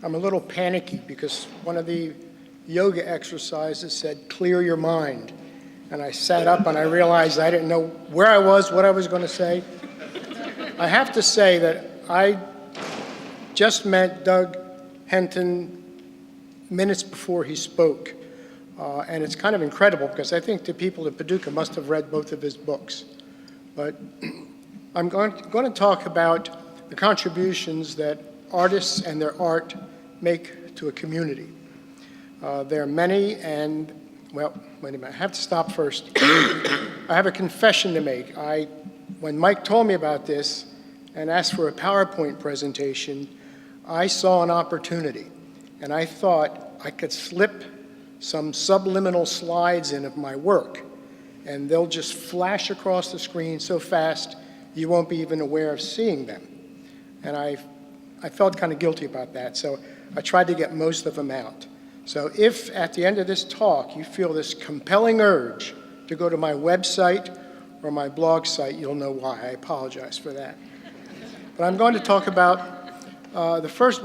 I'm a little panicky because one of the yoga exercises said, clear your mind. And I sat up and I realized I didn't know where I was, what I was going to say. I have to say that I just met Doug Henton minutes before he spoke. And it's kind of incredible because I think the people at Paducah must have read both of his books. But I'm going to talk about the contributions that artists and their art make to a community. There are many, and, well, wait a minute, I have to stop first. I have a confession to make. When Mike told me about this and asked for a PowerPoint presentation, I saw an opportunity, and I thought I could slip some subliminal slides in of my work, and they'll just flash across the screen so fast you won't be even aware of seeing them. And I felt kind of guilty about that, so I tried to get most of them out. So if at the end of this talk you feel this compelling urge to go to my website or my blog site, you'll know why. I apologize for that. But I'm going to talk about the first,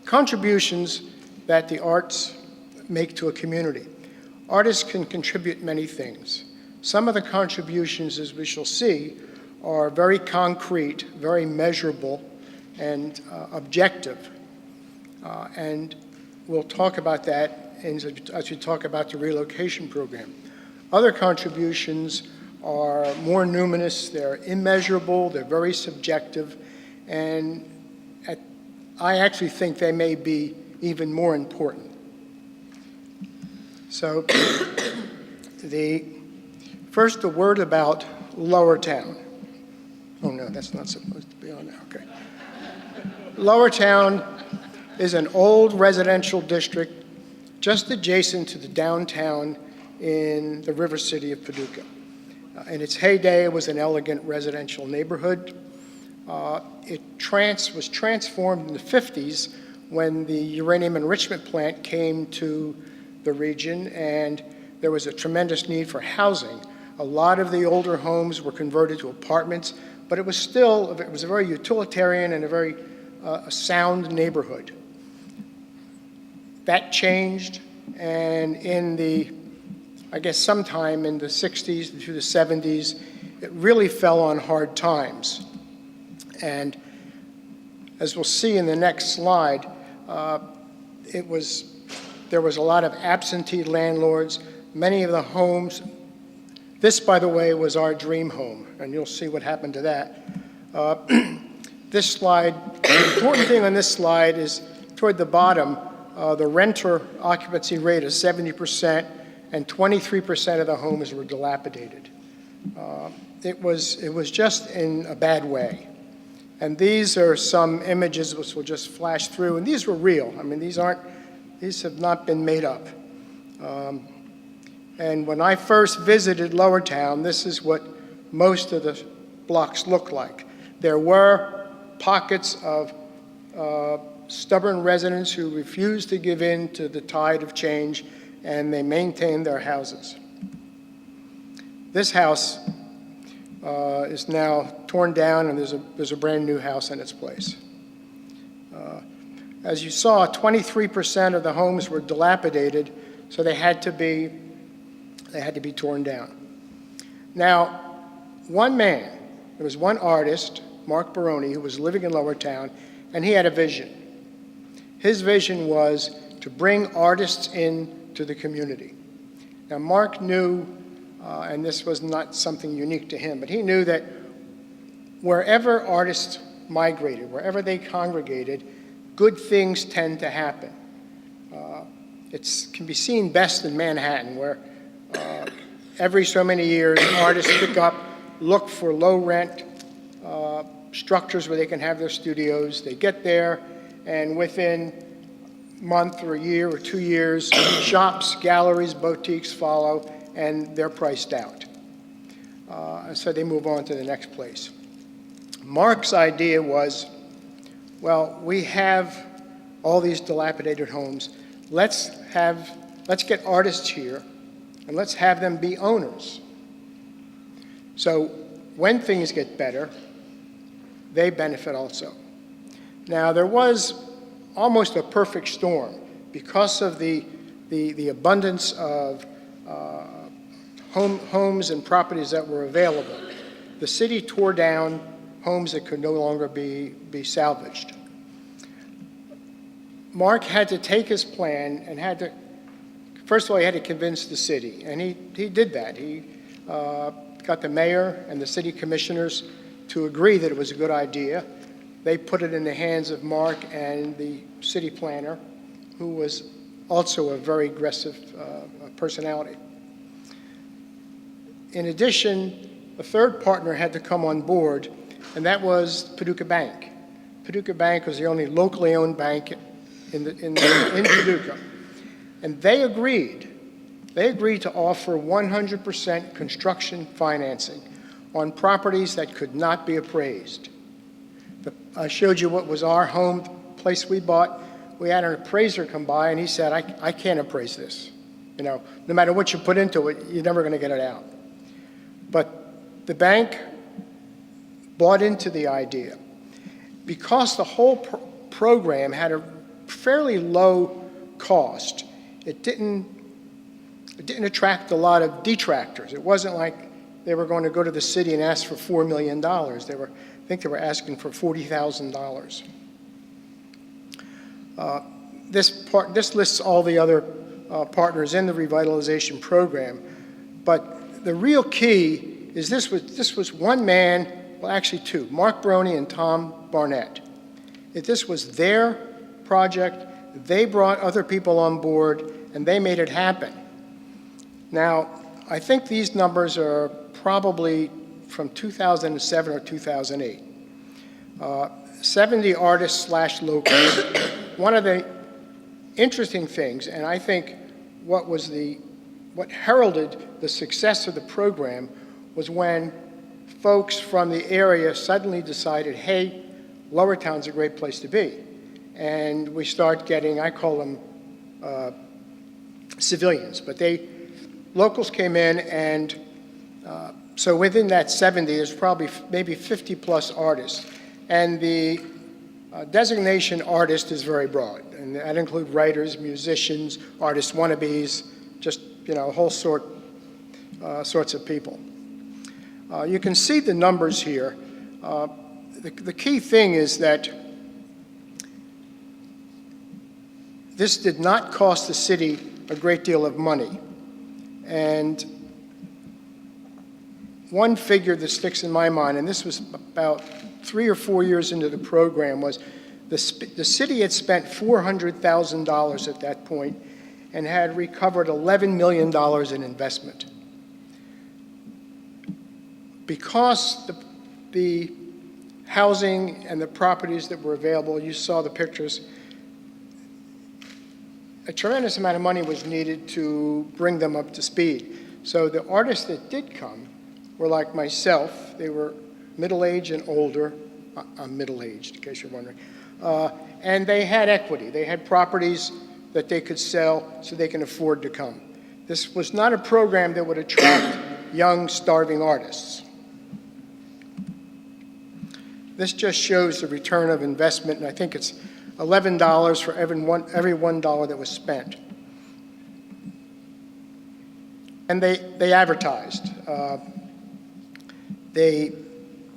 contributions that the arts make to a community. Artists can contribute many things. Some of the contributions, as we shall see, are very concrete, very measurable, and objective. And we'll talk about that as we talk about the relocation program. Other contributions are more numinous, they're immeasurable, they're very subjective, and I actually think they may be even more important. So first the word about Lower Town. Oh no, that's not supposed to be on there, okay. Lower Town is an old residential district just adjacent to the downtown in the river city of Paducah. In its heyday, it was an elegant residential neighborhood. It was transformed in the 50s when the uranium enrichment plant came to the region, and there was a tremendous need for housing. A lot of the older homes were converted to apartments, but it was a very utilitarian and a very sound neighborhood. That changed, and I guess sometime in the 60s through the 70s, it really fell on hard times. And as we'll see in the next slide, there was a lot of absentee landlords. Many of the homes, this, by the way, was our dream home, and you'll see what happened to that. This slide, the important thing on this slide is toward the bottom, the renter occupancy rate is 70%, and 23% of the homes were dilapidated. It was just in a bad way. And these are some images which will just flash through, and these were real. I mean, these have not been made up. And when I first visited Lower Town, this is what most of the blocks looked like. There were pockets of stubborn residents who refused to give in to the tide of change, and they maintained their houses. This house is now torn down, and there's a brand new house in its place. As you saw, 23% of the homes were dilapidated, so they had to be torn down. Now, there was one artist, Mark Baroni, who was living in Lower Town, and he had a vision. His vision was to bring artists into the community. Now, Mark knew, and this was not something unique to him, but he knew that wherever artists migrated, wherever they congregated, good things tend to happen. It can be seen best in Manhattan, where every so many years, artists look for low rent structures where they can have their studios. They get there, and within a month or a year or 2 years, shops, galleries, boutiques follow, and they're priced out. And so they move on to the next place. Mark's idea was, well, we have all these dilapidated homes. Let's get artists here, and let's have them be owners. So when things get better, they benefit also. Now, there was almost a perfect storm. Because of the abundance of homes and properties that were available, the city tore down homes that could no longer be salvaged. Mark had to take his plan and first of all, he had to convince the city, and he did that. He got the mayor and the city commissioners to agree that it was a good idea. They put it in the hands of Mark and the city planner, who was also a very aggressive personality. In addition, a third partner had to come on board, and that was Paducah Bank. Paducah Bank was the only locally owned bank in Paducah. And they agreed to offer 100% construction financing on properties that could not be appraised. I showed you what was our home, the place we bought. We had an appraiser come by, and he said, I can't appraise this. You know, no matter what you put into it, you're never going to get it out. But the bank bought into the idea. Because the whole program had a fairly low cost, it didn't attract a lot of detractors. It wasn't like they were going to go to the city and ask for $4 million. I think they were asking for $40,000. This lists all the other partners in the revitalization program, but the real key is this was one man, well actually two, Mark Broney and Tom Barnett. This was their project. They brought other people on board, and they made it happen. Now, I think these numbers are probably from 2007 or 2008. 70 artists / locals. One of the interesting things, and I think what heralded the success of the program, was when folks from the area suddenly decided, hey, Lowertown's a great place to be. And we start getting, I call them civilians, but locals came in, and so within that 70, there's probably maybe 50 plus artists. And the designation artist is very broad, and that includes writers, musicians, artist wannabes, just, you know, a whole sorts of people. You can see the numbers here. The key thing is that this did not cost the city a great deal of money. And one figure that sticks in my mind, and this was about 3 or 4 years into the program, was the city had spent $400,000 at that point and had recovered $11 million in investment. Because the housing and the properties that were available, you saw the pictures, a tremendous amount of money was needed to bring them up to speed. So the artists that did come were like myself. They were middle-aged and older. I'm middle-aged, in case you're wondering. And they had equity. They had properties that they could sell so they can afford to come. This was not a program that would attract young, starving artists. This just shows the return of investment, and I think it's $11 for every $1 that was spent. And they advertised. They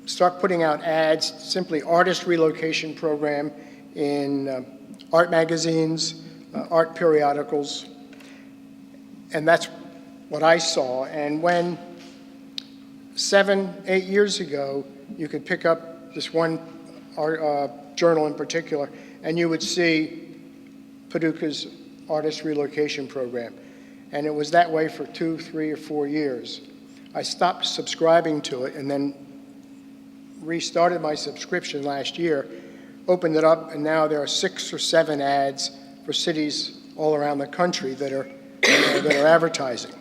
start putting out ads, simply Artists Relocation Program, in art magazines, art periodicals, and that's what I saw. And when 7, 8 years ago, you could pick up this one journal in particular, and you would see Paducah's Artists Relocation Program. And it was that way for 2, 3, or 4 years. I stopped subscribing to it and then restarted my subscription last year, opened it up, and now there are 6 or 7 ads for cities all around the country that are advertising.